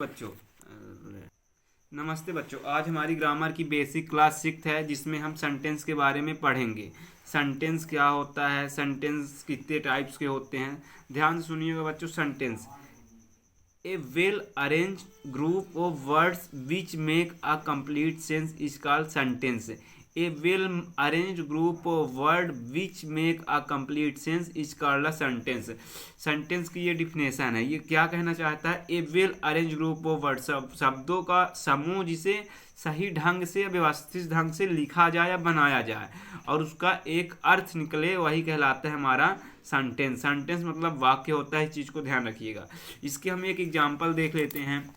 बच्चों नमस्ते बच्चों। आज हमारी ग्रामर की बेसिक क्लास 6 है, जिसमें हम सेंटेंस के बारे में पढ़ेंगे। सेंटेंस क्या होता है, सेंटेंस कितने टाइप्स के होते हैं, ध्यान से सुनिएगा बच्चों। Sentence a well arrange group of words which make a complete sense is called sentence. A well arrange group of word which make a complete sense is called a sentence. Sentence की ये definition है। ये क्या कहना चाहता है? A well arrange group of word, शब्दों का समूह जिसे सही ढंग से, व्यवस्थित ढंग से लिखा जाए या बनाया जाए और उसका एक अर्थ निकले, वही कहलाता है हमारा सेंटेंस। सेंटेंस मतलब वाक्य होता है, इस चीज़ को ध्यान रखिएगा। इसके हम एक एग्जाम्पल देख लेते हैं।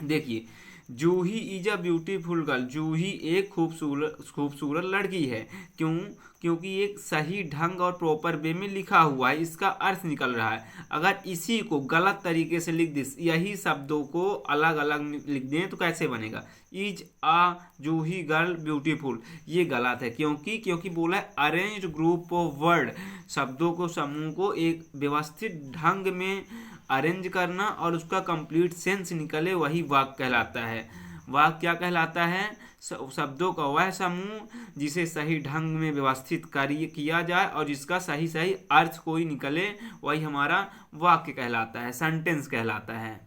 देखिए, जूही इज अ ब्यूटीफुल गर्ल। जूही एक खूबसूरत लड़की है। क्यों? क्योंकि एक सही ढंग और प्रॉपर वे में लिखा हुआ है, इसका अर्थ निकल रहा है। अगर इसी को गलत तरीके से लिख दे, यही शब्दों को अलग अलग लिख दें तो कैसे बनेगा? Is a Juhi girl beautiful, ये गलत है। क्योंकि बोला है अरेंज ग्रुप ऑफ वर्ड, शब्दों को, समूह को एक व्यवस्थित ढंग में अरेंज करना और उसका कंप्लीट सेंस निकले, वही वाक्य कहलाता है। वाक्य क्या कहलाता है? शब्दों का वह समूह जिसे सही ढंग में व्यवस्थित कार्य किया जाए और जिसका सही सही अर्थ कोई निकले, वही हमारा वाक्य कहलाता है, सेंटेंस कहलाता है।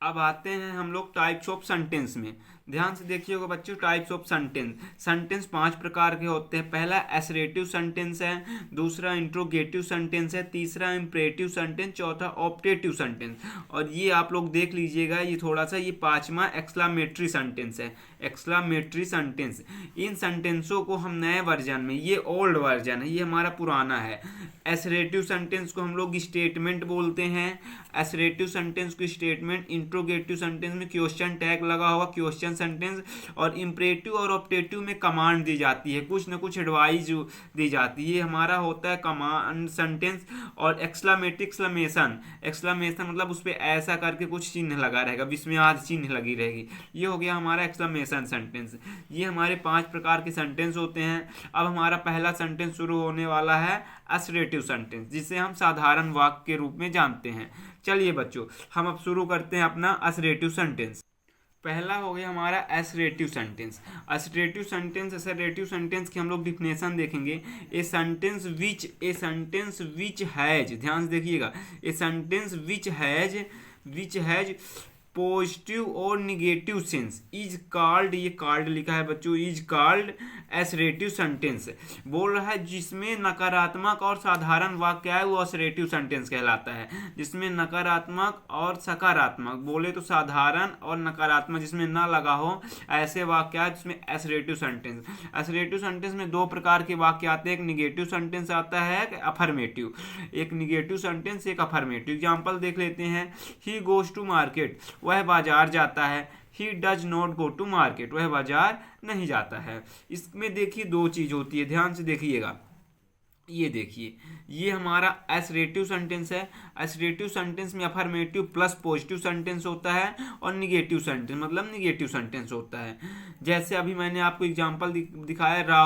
अब आते हैं हम लोग टाइप्स ऑफ सेंटेंस में। ध्यान से देखिएगा बच्चों, टाइप्स ऑफ सेंटेंस। सेंटेंस 5 प्रकार के होते हैं। पहला एसरेटिव सेंटेंस है, दूसरा इंट्रोगेटिव सेंटेंस है, तीसरा इंपरेटिव सेंटेंस, चौथा ऑप्टेटिव सेंटेंस। और ये आप लोग देख लीजिएगा, ये थोड़ा सा, ये 5वां एक्सक्लामेटरी सेंटेंस है। एक्सक्लामेटरी सेंटेंस, इन सेंटेंसों को हम नए वर्जन में, ये ओल्ड वर्जन है, ये हमारा पुराना है। एसरेटिव सेंटेंस को हम लोग स्टेटमेंट बोलते हैं। एसरेटिव सेंटेंस को स्टेटमेंट, इंट्रोगेटिव सेंटेंस में क्वेश्चन टैग लगा होगा, क्वेश्चन सेंटेंस। और इंपरेटिव और ऑप्टेटिव में कमांड दी जाती है, कुछ न कुछ एडवाइस दी जाती है, ये हमारा होता है कमांड सेंटेंस। और एक्सक्लामेशन, एक्सक्लामेशन मतलब उस पर ऐसा करके कुछ चिन्ह लगा रहेगा, विस्मयार्थ चिन्ह लगी रहेगी, ये हो गया हमारा एक्सक्लामेशन सेंटेंस। ये हमारे 5 प्रकार के सेंटेंस होते हैं। अब हमारा पहला सेंटेंस शुरू होने वाला है असरेटिव सेंटेंस, जिसे हम साधारण वाक्य के रूप में जानते हैं। चलिए बच्चों, हम अब शुरू करते हैं अपना असरेटिव सेंटेंस। पहला हो गया हमारा assertive sentence. Assertive sentence, assertive sentence की हम लोग डिफिनेशन देखेंगे। ए सेंटेंस विच हैज, ध्यान से देखिएगा, a sentence which has positive और निगेटिव सेंस इज कॉल्ड, ये कॉल्ड लिखा है बच्चों, इज कॉल्ड एसरेटिव सेंटेंस। बोल रहा है जिसमें नकारात्मक और साधारण वाक्य है, वो असरेटिव सेंटेंस कहलाता है। जिसमें नकारात्मक और सकारात्मक, बोले तो साधारण और नकारात्मक जिसमें न लगा हो, ऐसे वाक्य है जिसमें एसरेटिव सेंटेंस। एसरेटिव सेंटेंस में 2 प्रकार के वाक्य आते हैं, एक निगेटिव सेंटेंस आता है, एक अफर्मेटिव। एक निगेटिव सेंटेंस, एक अफर्मेटिव। एग्जाम्पल देख लेते हैं। ही गोज टू मार्केट, वह बाजार जाता है। He does not go to market, वह बाजार नहीं जाता है। इसमें देखिए 2 चीज होती है, ध्यान से देखिएगा। ये देखिए, ये हमारा एसरेटिव सेंटेंस है। एसरेटिव सेंटेंस में अफर्मेटिव प्लस पॉजिटिव सेंटेंस होता है और निगेटिव सेंटेंस मतलब निगेटिव सेंटेंस होता है। जैसे अभी मैंने आपको एग्जांपल दिखाया,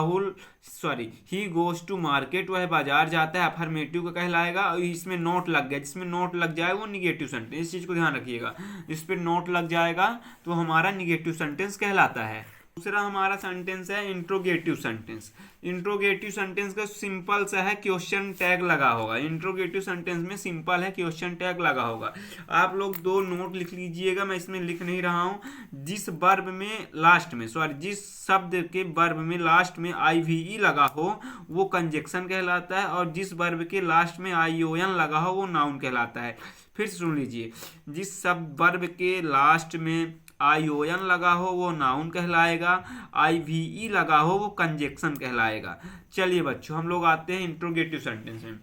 ही गोज टू मार्केट, वह बाजार जाता है, अफर्मेटिव का कहलाएगा। और इसमें नोट लग गया, जिसमें नोट लग जाए वो निगेटिव सेंटेंस, इस चीज को ध्यान रखिएगा। जिस पर नोट लग जाएगा तो हमारा निगेटिव सेंटेंस कहलाता है। दूसरा हमारा सेंटेंस है इंट्रोगेटिव सेंटेंस। इंट्रोगेटिव सेंटेंस का सिंपल सा है, क्वेश्चन टैग लगा होगा। इंट्रोगेटिव सेंटेंस में सिंपल है, क्वेश्चन टैग लगा होगा। आप लोग 2 नोट लिख लीजिएगा, मैं इसमें लिख नहीं रहा हूं। जिस वर्ब में लास्ट में, जिस शब्द के वर्ब में लास्ट में IVE लगा हो वो कंजक्शन कहलाता है, और जिस वर्ब के लास्ट में ION लगा हो वो नाउन कहलाता है। फिर सुन लीजिए, जिस शब्द वर्ब के लास्ट में ION लगा हो वो नाउन कहलाएगा, IVE लगा हो वो कंजक्शन कहलाएगा। चलिए बच्चों, हम लोग आते हैं इंट्रोगेटिव सेंटेंस में।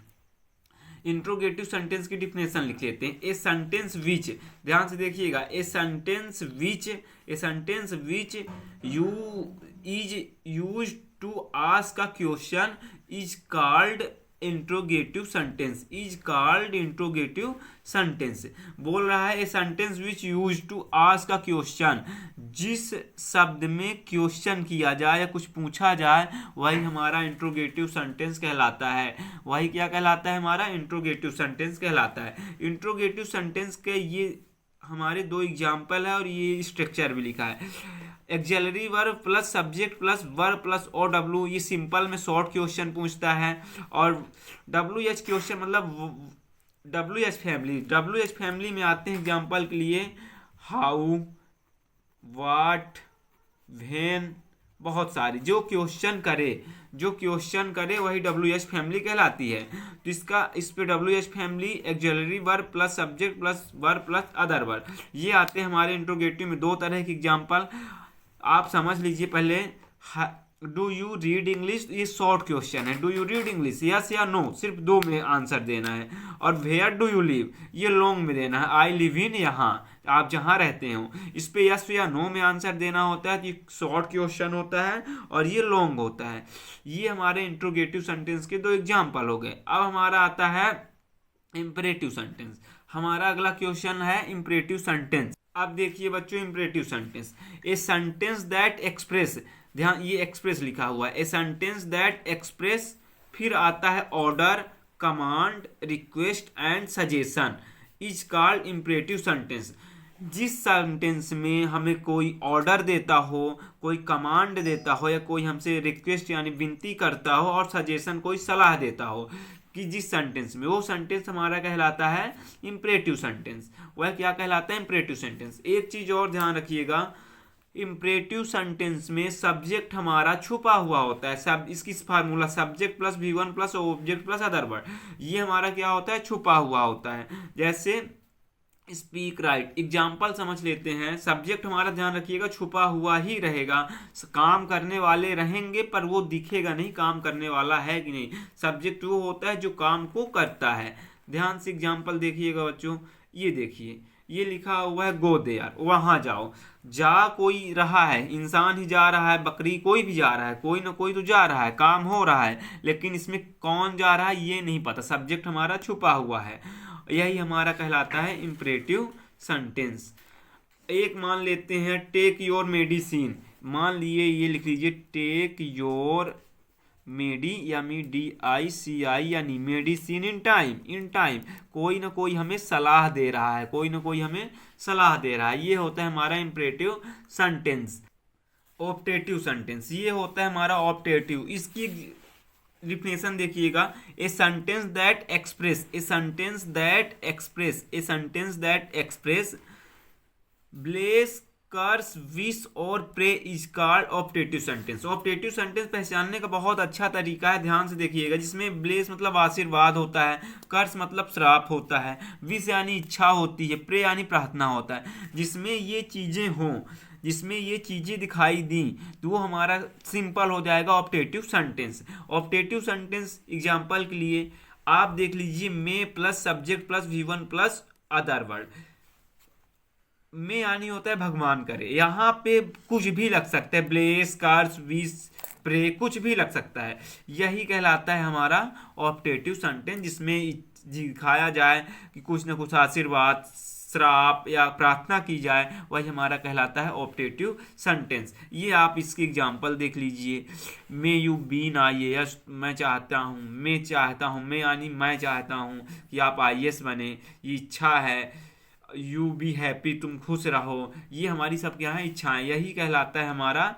इंट्रोगेटिव सेंटेंस की डिफिनेशन लिख लेते हैं। ए सेंटेंस विच, ध्यान से देखिएगा, a sentence which you is use to ask a question is called interrogative sentence, is called interrogative sentence. बोल रहा है a sentence which use to ask a question, जिस शब्द में क्वेश्चन किया जाए या कुछ पूछा जाए, वही हमारा इंट्रोगेटिव सेंटेंस कहलाता है। वही क्या कहलाता है? हमारा इंट्रोगेटिव सेंटेंस कहलाता है। इंट्रोगेटिव सेंटेंस के ये हमारे दो एग्जाम्पल है और ये स्ट्रक्चर भी लिखा है। Auxiliary verb plus subject plus verb plus O W, ये सिंपल में शॉर्ट क्वेश्चन पूछता है। और डब्ल्यू एच क्वेश्चन मतलब डब्ल्यू एच फैमिली में आते हैं एग्जाम्पल के लिए हाउ, वाट, व्हेन, बहुत सारी जो क्वेश्चन करे वही डब्ल्यू एच फैमिली कहलाती है। तो इस पे W H family axillary verb plus subject plus verb plus other verb, ये आते हैं हमारे इंट्रोगेटिव में। दो तरह के एग्जाम्पल आप समझ लीजिए। पहले डू यू रीड इंग्लिश, ये शॉर्ट क्वेश्चन है। Do you read English, yes या नो, सिर्फ दो में आंसर देना है। और वेयर डू यू लिव, ये लॉन्ग में देना है। आई लिव इन, यहाँ आप जहाँ रहते हो। इस पे यस या नो में आंसर देना होता है। कि शॉर्ट क्वेश्चन होता है और ये लॉन्ग होता है। ये हमारे इंट्रोगेटिव सेंटेंस के दो एग्जाम्पल हो गए। अब हमारा आता है इंपरेटिव सेंटेंस। हमारा अगला क्वेश्चन है इंपरेटिव सेंटेंस। अब देखिए बच्चों, imperative sentence, A sentence that express, ध्यान ये एक्सप्रेस लिखा हुआ है। ए सेंटेंस दैट एक्सप्रेस, फिर आता है order, command, request and suggestion is called imperative sentence. जिस सेंटेंस में हमें कोई ऑर्डर देता हो, कोई कमांड देता हो, या कोई हमसे रिक्वेस्ट यानी विनती करता हो, और सजेशन कोई सलाह देता हो, कि जिस सेंटेंस में, वो सेंटेंस हमारा कहलाता है इंपरेटिव सेंटेंस। वह क्या कहलाता है? Imperative sentence. एक चीज और ध्यान रखिएगा, इंपरेटिव सेंटेंस में सब्जेक्ट हमारा छुपा हुआ होता है। सब इसकी formula subject plus V1 plus object plus other word, ये हमारा क्या होता है? छुपा हुआ होता है। जैसे स्पीक राइट, एग्जाम्पल समझ लेते हैं। सब्जेक्ट हमारा ध्यान रखिएगा छुपा हुआ ही रहेगा। काम करने वाले रहेंगे पर वो दिखेगा नहीं काम करने वाला है कि नहीं। सब्जेक्ट वो होता है जो काम को करता है। ध्यान से एग्जाम्पल देखिएगा बच्चों। ये देखिए, ये लिखा हुआ है गो देयर, वहां जाओ। जा कोई रहा है, इंसान ही जा रहा है, बकरी कोई भी जा रहा है, कोई ना कोई तो जा रहा है, काम हो रहा है, लेकिन इसमें कौन जा रहा है ये नहीं पता। सब्जेक्ट हमारा छुपा हुआ है। यही हमारा कहलाता है इंपरेटिव सेंटेंस। एक मान लेते हैं टेक योर मेडिसिन। मान लिए ये लिख लीजिए टेक योर DICI यानी medicine in time. In time कोई ना कोई हमें सलाह दे रहा है, कोई ना कोई हमें सलाह दे रहा है। ये होता है हमारा इंपरेटिव सेंटेंस। ऑप्टेटिव सेंटेंस, ये होता है हमारा ऑप्टेटिव। इसकी डिफिनेशन देखिएगा, a sentence that express, a sentence that express, a sentence that express bless, curse, wish और pray is called optative sentence. Optative sentence पहचानने का बहुत अच्छा तरीका है, ध्यान से देखिएगा। जिसमें ब्लेस मतलब आशीर्वाद होता है, कर्स मतलब श्राप होता है, विश यानी इच्छा होती है, प्रे यानी प्रार्थना होता है। जिसमें ये चीजें हों, जिसमें ये चीजें दिखाई दी, तो वो हमारा सिंपल हो जाएगा optative sentence. Optative sentence example के लिए आप देख लीजिए, may plus subject plus V1 plus other word. में यानी होता है भगवान करे, यहाँ पे कुछ भी लग सकता है, ब्लेस, कर्स, विश, प्रे, कुछ भी लग सकता है। यही कहलाता है हमारा ऑप्टेटिव सेंटेंस, जिसमें दिखाया जाए कि कुछ न कुछ आशीर्वाद, श्राप या प्रार्थना की जाए, वही हमारा कहलाता है ऑप्टेटिव सेंटेंस। ये आप इसकी एग्जांपल देख लीजिए। मे यू बीन IAS, मैं चाहता हूँ, मैं चाहता हूँ, मैं यानी मैं चाहता हूँ कि आप IAS बने, ये इच्छा है। यू बी हैप्पी, तुम खुश रहो, ये हमारी सब क्या है? इच्छाएं। यही कहलाता है हमारा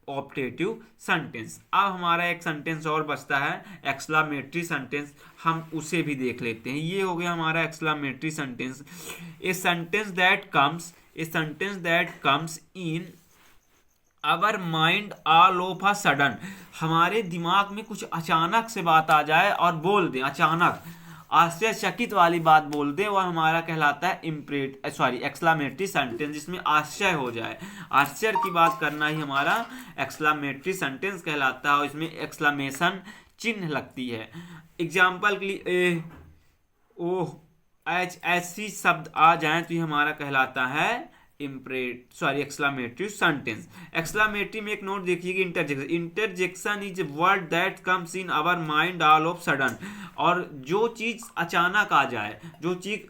ऑप्टेटिव सेंटेंस। अब हमारा एक सेंटेंस और बचता है एक्सक्लेमेटरी सेंटेंस, हम उसे भी देख लेते हैं। ये हो गया हमारा exclamatory sentence. A sentence that comes, A sentence that comes in our mind all of a sudden, हमारे दिमाग में कुछ अचानक से बात आ जाए और बोल दें, अचानक आश्चर्यचकित वाली बात बोल दे, वह हमारा कहलाता है एक्सक्लेमेटरी सेंटेंस, जिसमें आश्चर्य हो जाए। आश्चर्य की बात करना ही हमारा एक्सक्लेमेटरी सेंटेंस कहलाता है, और इसमें एक्सक्लेमेशन चिन्ह लगती है। एग्जाम्पल के लिए ओह, ऐसी शब्द आ जाए तो ये हमारा कहलाता है एक्सक्लेमेटरी सेंटेंस। एक्सक्लेमेटरी में एक नोट देखिएगा, interjection. Interjection is word that comes in our mind all of sudden, और जो चीज अचानक आ जाए, जो चीज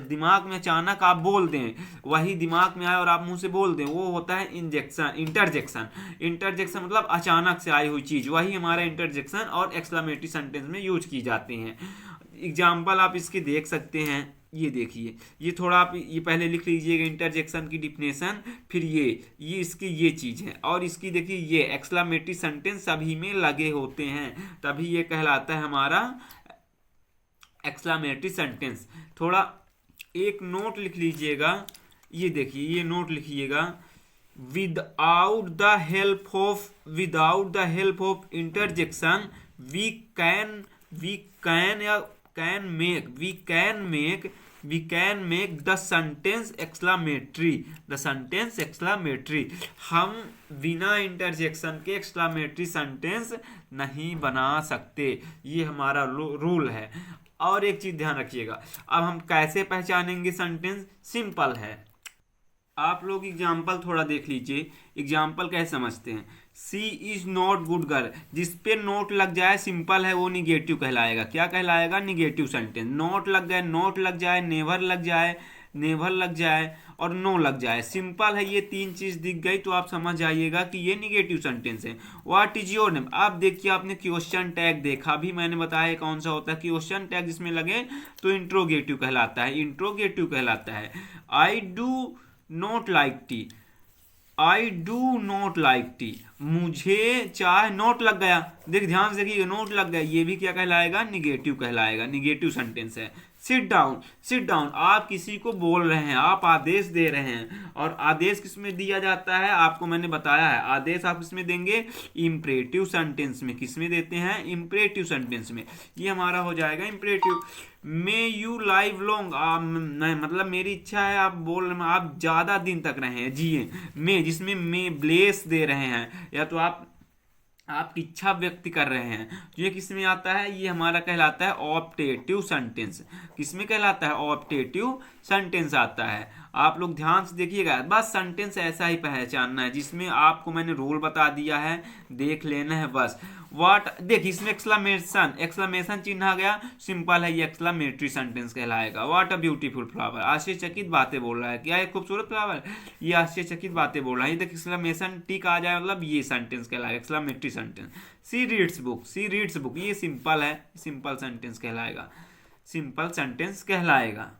दिमाग में अचानक आप बोल दें, वही दिमाग में आए और आप मुंह से बोल दें, वो होता है इंटरजेक्शन। इंटरजेक्शन मतलब अचानक से आई हुई चीज, वही हमारा इंटरजेक्शन और एक्सक्लेमेटरी सेंटेंस में यूज की जाती हैं। एग्जाम्पल आप इसके देख सकते हैं। ये देखिए, ये थोड़ा आप ये पहले लिख लीजिएगा इंटरजेक्शन की डिफिनेशन, फिर ये इसकी ये चीज़ है, और इसकी देखिए ये एक्सक्लेमेटरी सेंटेंस सभी में लगे होते हैं, तभी ये कहलाता है हमारा एक्सक्लेमेटरी सेंटेंस। थोड़ा एक नोट लिख लीजिएगा, ये देखिए ये नोट लिखिएगा, without the help of interjection we can make the sentence exclamatory. हम बिना इंटरजेक्शन के एक्सक्लेमेटरी सेंटेंस नहीं बना सकते, ये हमारा रूल है। और एक चीज ध्यान रखिएगा, अब हम कैसे पहचानेंगे सेंटेंस? सिंपल है, आप लोग एग्जाम्पल थोड़ा देख लीजिए। एग्जाम्पल कैसे समझते हैं? सी इज नॉट गुड गर्ल, जिस पे नोट लग जाए सिंपल है, वो निगेटिव कहलाएगा। क्या कहलाएगा? Negative sentence. नोट लग जाए, नेवर लग जाए और नो लग जाए, सिंपल है। ये तीन चीज दिख गई तो आप समझ जाइएगा कि ये निगेटिव सेंटेंस है। व्हाट इज योर नेम, आप देखिए आपने क्वेश्चन टैग देखा, भी मैंने बताया कौन सा होता है क्वेश्चन टैग, जिसमें लगे तो इंट्रोगेटिव कहलाता है। I do not like T, मुझे चाय, नोट लग गया, ध्यान से देखिए नोट लग गया, ये भी क्या कहलाएगा? निगेटिव कहलाएगा, निगेटिव सेंटेंस है। सिट डाउन, आप किसी को बोल रहे हैं, आप आदेश दे रहे हैं, और आदेश किसमें दिया जाता है? आपको मैंने बताया है, आदेश आप किसमें देंगे? इंपरेटिव सेंटेंस में। किसमें देते हैं? इंपरेटिव सेंटेंस में। ये हमारा हो जाएगा imperative. May you live long, मतलब मेरी इच्छा है, आप बोल रहे हैं आप ज्यादा दिन तक रहें, जिए। मे, जिसमें मे ब्लेस दे रहे हैं, या तो आपकी इच्छा व्यक्त कर रहे हैं, तो ये किस में आता है? ये हमारा कहलाता है ऑप्टेटिव सेंटेंस। किसमें कहलाता है? ऑप्टेटिव सेंटेंस आता है। आप लोग ध्यान से देखिएगा, बस सेंटेंस ऐसा ही पहचानना है, जिसमें आपको मैंने रूल बता दिया है, देख लेना है बस। व्हाट, देखिए इसमें एक्सक्लेमेशन चिन्ह आ गया, सिंपल है, ये एक्सक्लेमेटरी सेंटेंस कहलाएगा। व्हाट अ ब्यूटीफुल फ्लावर, आश्चर्यचकित बातें बोल रहा है, क्या एक खूबसूरत फ्लावर, ये आश्चर्यचकित बातें बोल रहा है। ये देखिए एक्सक्लेमेशन टिक आ जाए, मतलब ये सेंटेंस कहलाएगा एक्सक्लेमेटरी सेंटेंस। सी रीड्स बुक, ये सिंपल है, सिंपल सेंटेंस कहलाएगा।